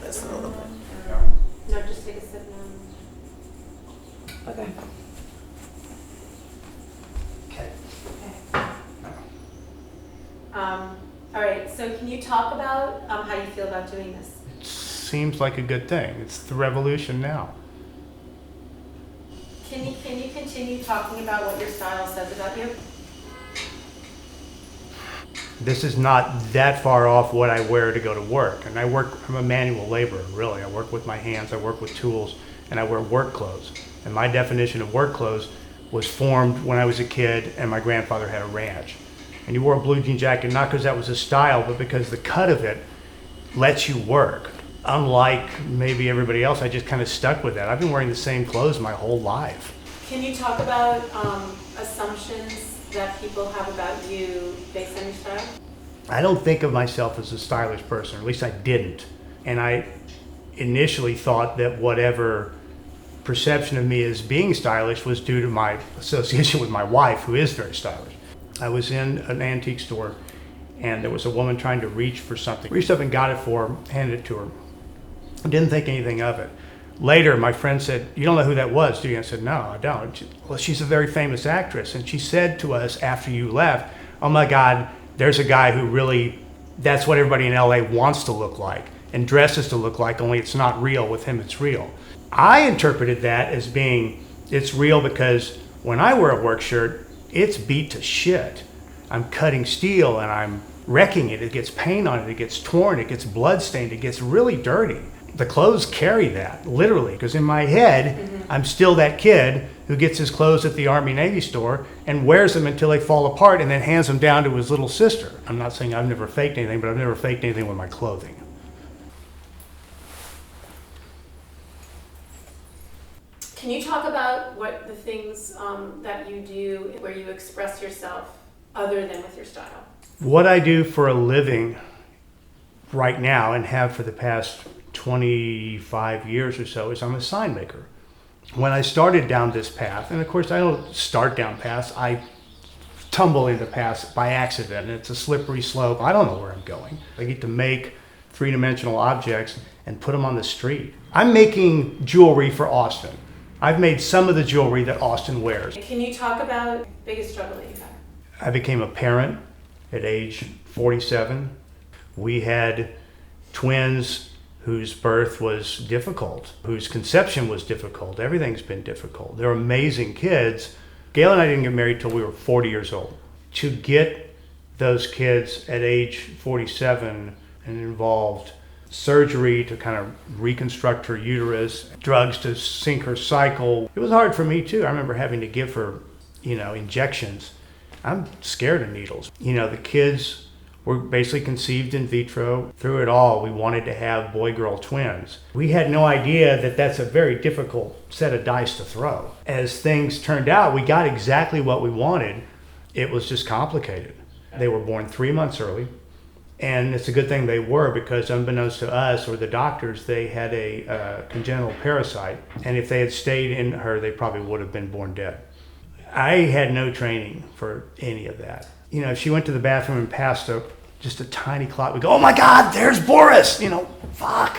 this a little bit. No, just take a sip now. Okay. Okay. All right, so can you talk about how you feel about doing this? It seems like a good thing. It's the revolution now. Can you continue talking about what your style says about you? This is not that far off what I wear to go to work. And I'm a manual laborer, really. I work with my hands, I work with tools, and I wear work clothes. And my definition of work clothes was formed when I was a kid and my grandfather had a ranch. And you wore a blue jean jacket not because that was a style, but because the cut of it lets you work. Unlike maybe everybody else, I just kind of stuck with that. I've been wearing the same clothes my whole life. Can you talk about assumptions that people have about you based on your style? I don't think of myself as a stylish person, or at least I didn't. And I initially thought that whatever perception of me as being stylish was due to my association with my wife, who is very stylish. I was in an antique store and there was a woman trying to reach for something. Reached up and got it for her, handed it to her. I didn't think anything of it. Later, my friend said, "You don't know who that was, do you?" I said, "No, I don't." Well, she's a very famous actress. And she said to us after you left, "Oh my God, there's a guy who really, that's what everybody in LA wants to look like and dresses to look like, only it's not real. With him, it's real." I interpreted that as being, it's real because when I wear a work shirt, it's beat to shit. I'm cutting steel and I'm wrecking it. It gets paint on it, it gets torn, it gets bloodstained, it gets really dirty. The clothes carry that, literally, because in my head, I'm still that kid who gets his clothes at the Army Navy store and wears them until they fall apart and then hands them down to his little sister. I'm not saying I've never faked anything, but I've never faked anything with my clothing. Can you talk about what the things that you do where you express yourself other than with your style? What I do for a living right now and have for the past 25 years or so is I'm a sign maker. When I started down this path, and of course I don't start down paths, I tumble into paths by accident, and it's a slippery slope. I don't know where I'm going. I get to make three-dimensional objects and put them on the street. I'm making jewelry for Austin. I've made some of the jewelry that Austin wears. Can you talk about the biggest struggle that you've had? I became a parent at age 47. We had twins whose birth was difficult, whose conception was difficult. Everything's been difficult. They're amazing kids. Gail and I didn't get married till we were 40 years old. To get those kids at age 47 and involved surgery to kind of reconstruct her uterus, drugs to sync her cycle. It was hard for me too. I remember having to give her, injections. I'm scared of needles. The kids were basically conceived in vitro. Through it all, we wanted to have boy-girl twins. We had no idea that that's a very difficult set of dice to throw. As things turned out, we got exactly what we wanted. It was just complicated. They were born 3 months early. And it's a good thing they were, because unbeknownst to us or the doctors, they had a congenital parasite. And if they had stayed in her, they probably would have been born dead. I had no training for any of that. If she went to the bathroom and passed just a tiny clot, we'd go, "Oh my God, there's Boris!" Fuck.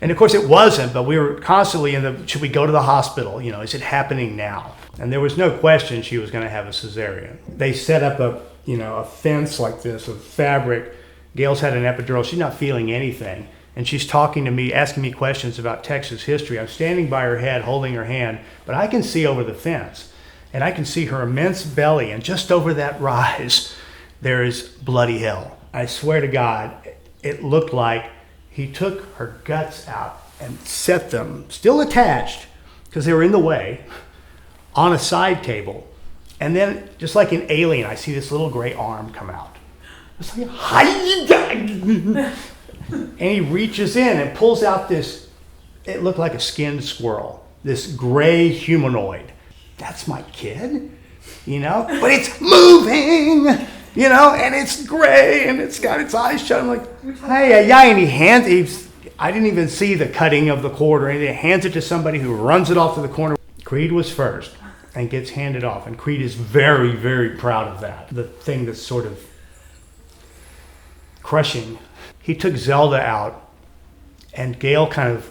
And of course it wasn't, but we were constantly should we go to the hospital? Is it happening now? And there was no question she was going to have a cesarean. They set up a fence like this of fabric. Gail's had an epidural. She's not feeling anything. And she's talking to me, asking me questions about Texas history. I'm standing by her head, holding her hand, but I can see over the fence. And I can see her immense belly. And just over that rise, there is bloody hell. I swear to God, it looked like he took her guts out and set them, still attached, because they were in the way, on a side table. And then, just like in Alien, I see this little gray arm come out. It's like, and he reaches in and pulls out this, it looked like a skinned squirrel, this gray humanoid. That's my kid, but it's moving, and it's gray and it's got its eyes shut. I'm like, hey, yeah, and I didn't even see the cutting of the cord or anything. He hands it to somebody who runs it off to the corner. Creed was first and gets handed off, and Creed is very, very proud of that. The thing that's sort of crushing. He took Zelda out And Gail kind of,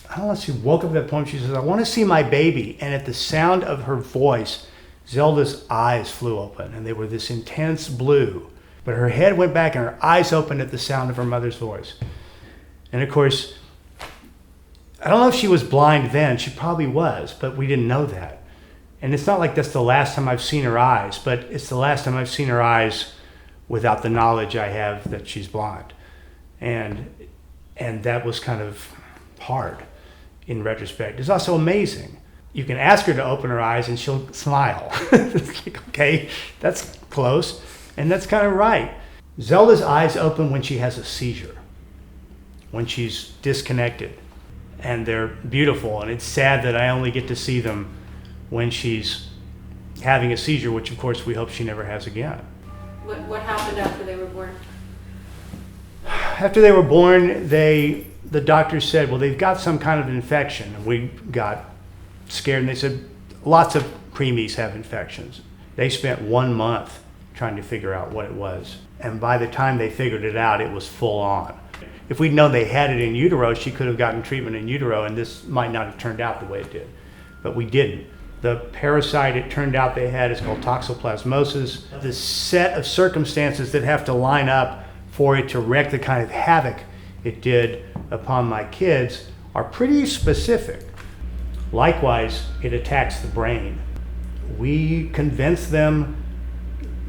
I don't know, she woke up at that point. She says, I want to see my baby. And at the sound of her voice, Zelda's eyes flew open, and they were this intense blue. But her head went back, and her eyes opened at the sound of her mother's voice. And of course, I don't know if she was blind then. She probably was, but we didn't know that. And it's not like that's the last time I've seen her eyes, but it's the last time I've seen her eyes without the knowledge I have that she's blind. And that was kind of hard in retrospect. It's also amazing. You can ask her to open her eyes and she'll smile. It's like, okay, that's close. And that's kind of right. Zelda's eyes open when she has a seizure, when she's disconnected. And they're beautiful. And it's sad that I only get to see them when she's having a seizure, which of course we hope she never has again. What happened after they were born? After they were born, the doctors said, well, they've got some kind of infection. And we got scared, and they said, lots of preemies have infections. They spent 1 month trying to figure out what it was. And by the time they figured it out, it was full on. If we'd known they had it in utero, she could have gotten treatment in utero, and this might not have turned out the way it did. But we didn't. The parasite it turned out they had is called toxoplasmosis. The set of circumstances that have to line up for it to wreak the kind of havoc it did upon my kids are pretty specific. Likewise, it attacks the brain. We convinced them,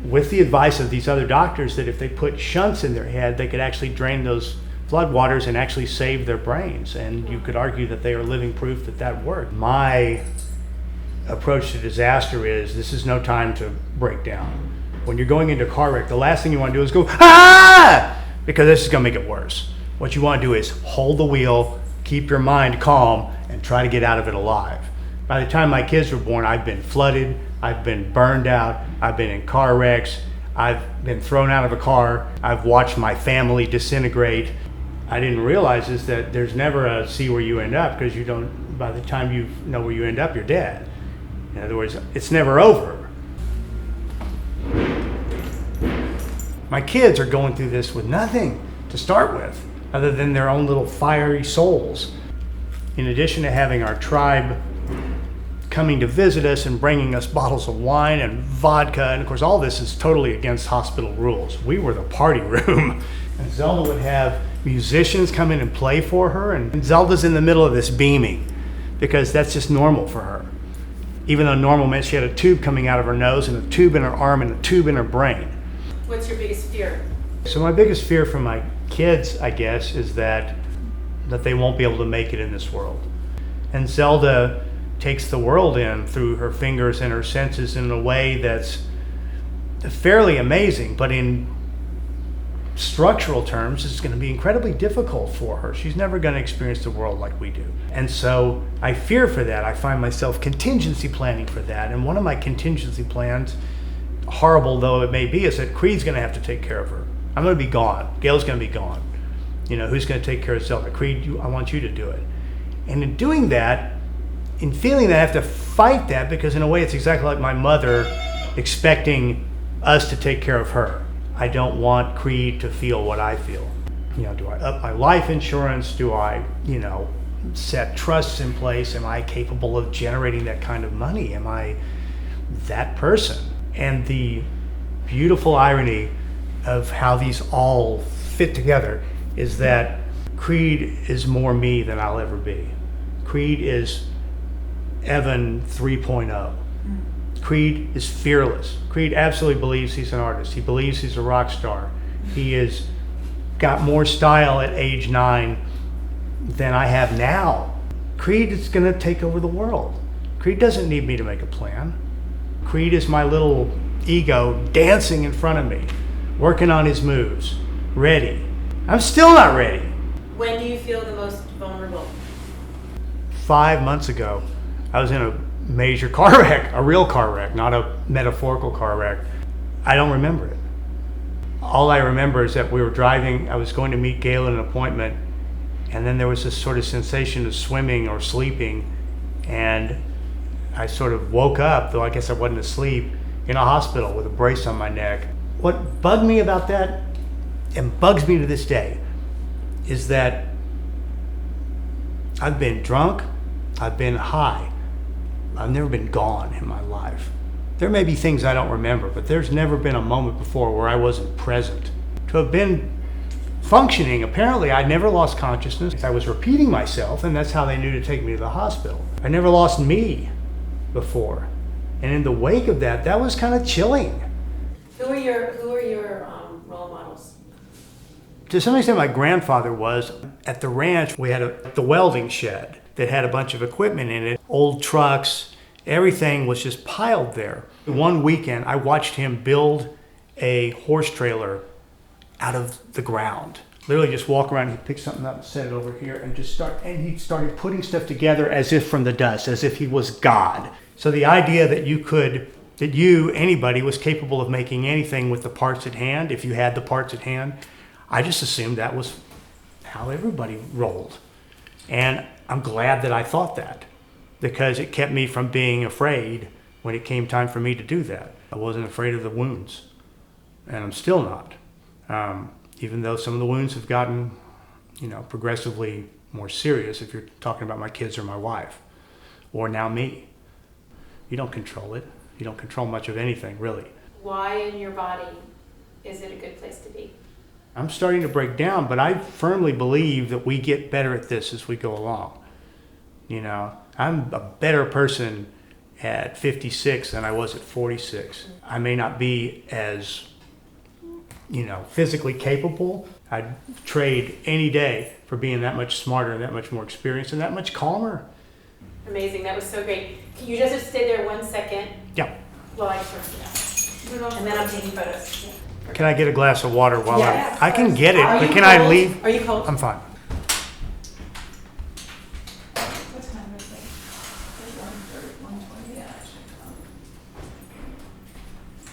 with the advice of these other doctors, that if they put shunts in their head, they could actually drain those floodwaters and actually save their brains. And you could argue that they are living proof that that worked. My approach to disaster is, this is no time to break down. When you're going into a car wreck, the last thing you want to do is go, ah! Because this is going to make it worse. What you want to do is hold the wheel, keep your mind calm, and try to get out of it alive. By the time my kids were born, I've been flooded, I've been burned out, I've been in car wrecks, I've been thrown out of a car, I've watched my family disintegrate. I didn't realize is that there's never a see where you end up, because you don't, by the time you know where you end up, you're dead. In other words, it's never over. My kids are going through this with nothing to start with, other than their own little fiery souls. In addition to having our tribe coming to visit us and bringing us bottles of wine and vodka, and of course all this is totally against hospital rules. We were the party room. And Zelda would have musicians come in and play for her, and Zelda's in the middle of this beaming, because that's just normal for her. Even though normal meant she had a tube coming out of her nose and a tube in her arm and a tube in her brain. What's your biggest fear? So my biggest fear for my kids, I guess, is that they won't be able to make it in this world. And Zelda takes the world in through her fingers and her senses in a way that's fairly amazing, but in structural terms, it's going to be incredibly difficult for her. She's never going to experience the world like we do. And so I fear for that. I find myself contingency planning for that. And one of my contingency plans, horrible though it may be, is that Creed's going to have to take care of her. I'm going to be gone. Gail's going to be gone. You know, who's going to take care of Zelda? Creed, I want you to do it. And in doing that, in feeling that I have to fight that, because in a way it's exactly like my mother expecting us to take care of her. I don't want Creed to feel what I feel. You know, do I up my life insurance? Do I, set trusts in place? Am I capable of generating that kind of money? Am I that person? And the beautiful irony of how these all fit together is that Creed is more me than I'll ever be. Creed is Evan 3.0. Creed is fearless. Creed absolutely believes he's an artist. He believes he's a rock star. He has got more style at age 9 than I have now. Creed is going to take over the world. Creed doesn't need me to make a plan. Creed is my little ego dancing in front of me, working on his moves, ready. I'm still not ready. When do you feel the most vulnerable? 5 months ago, I was in a major car wreck, a real car wreck, not a metaphorical car wreck. I don't remember it. All I remember is that we were driving, I was going to meet Gail at an appointment, and then there was this sort of sensation of swimming or sleeping, and I sort of woke up, though I guess I wasn't asleep, in a hospital with a brace on my neck. What bugged me about that, and bugs me to this day, is that I've been drunk, I've been high. I've never been gone in my life. There may be things I don't remember, but there's never been a moment before where I wasn't present. To have been functioning, apparently I never lost consciousness. I was repeating myself, and that's how they knew to take me to the hospital. I never lost me before. And in the wake of that, that was kind of chilling. Who are your role models? To some extent, my grandfather was. At the ranch, we had the welding shed that had a bunch of equipment in it, old trucks, everything was just piled there. One weekend, I watched him build a horse trailer out of the ground. Literally just walk around, he'd pick something up and set it over here and he started putting stuff together as if from the dust, as if he was God. So the idea that anybody was capable of making anything with the parts at hand, if you had the parts at hand, I just assumed that was how everybody rolled. And I'm glad that I thought that, because it kept me from being afraid when it came time for me to do that. I wasn't afraid of the wounds, and I'm still not. Even though some of the wounds have gotten, progressively more serious, if you're talking about my kids or my wife, or now me. You don't control it. You don't control much of anything, really. Why in your body is it a good place to be? I'm starting to break down, but I firmly believe that we get better at this as we go along. I'm a better person at 56 than I was at 46. I may not be as, physically capable. I'd trade any day for being that much smarter and that much more experienced and that much calmer. Amazing. That was so great. Can you just stay there 1 second? Yeah. While I sort it out. And then I'm taking photos. Yeah. Can I get a glass of water while Yeah, I can get it, but can cold? I leave? Are you cold? I'm fine. What time is it? 1:20, yeah, actually.